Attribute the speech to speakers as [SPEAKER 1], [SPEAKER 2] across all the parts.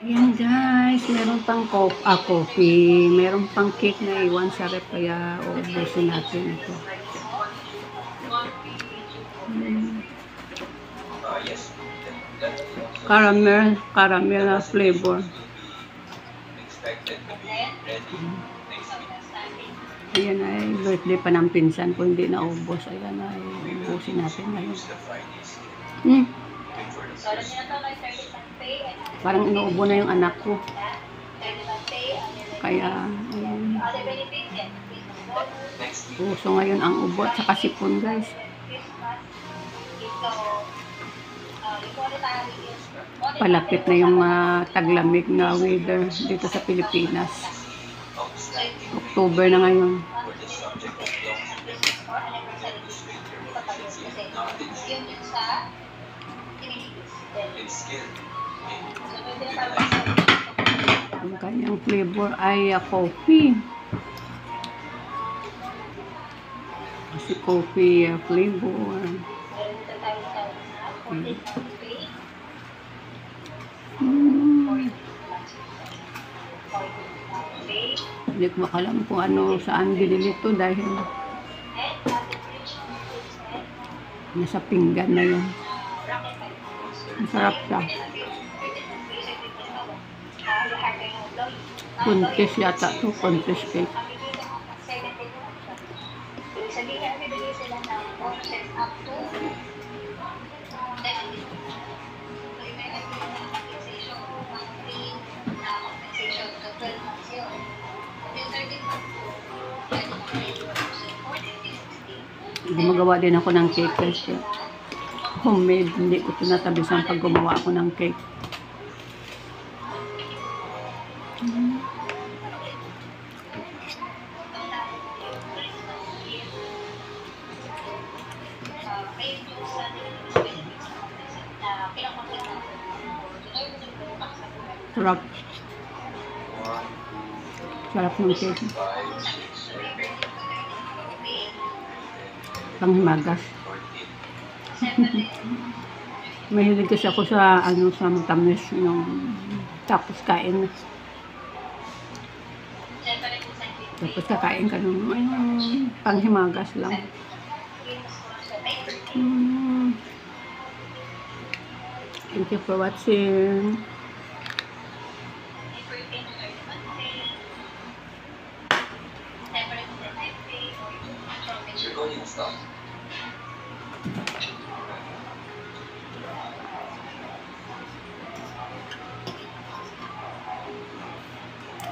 [SPEAKER 1] Yan guys, meron pang coffee, meron pang cake na iwan sa rep, kaya uubusin natin ito. Caramel na flavor. Ayan ay birthday pa ng pinsan ko, hindi na ubos. Ayan ay ubusin natin ngayon. Parang inuubo na yung anak ko. Kaya, ayan. Uso ngayon ang ubo at saka sipon guys. Palapit na yung taglamig na weather dito sa Pilipinas. October na ngayon. Ang kanyang flavor ay coffee. Kasi coffee flavor. Hindi ko makalam kung ano saan binili ito dahil nasa pinggan na yun. Masarap siya. Kuntis yata ito, kuntis cake. Gumagawa din ako ng cake kasi homemade, hindi ko tinatabisan pag gumawa ako ng cake. Sarap. Sarap ng cake. Panghimagas. Mahilig kasi ako sa sa matamis yung tapos kain. Tapos kakain ka nung panghimagas lang. Thank you for watching.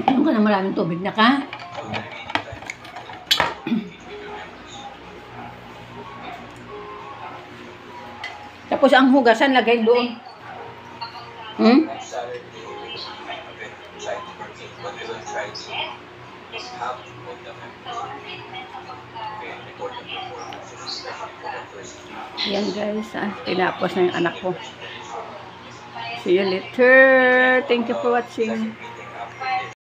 [SPEAKER 1] Inom ka na maraming tubig na ka? Tapos ang hugasan lagay doon. Yan guys, tinapos na yung anak ko. See you later. Thank you for watching.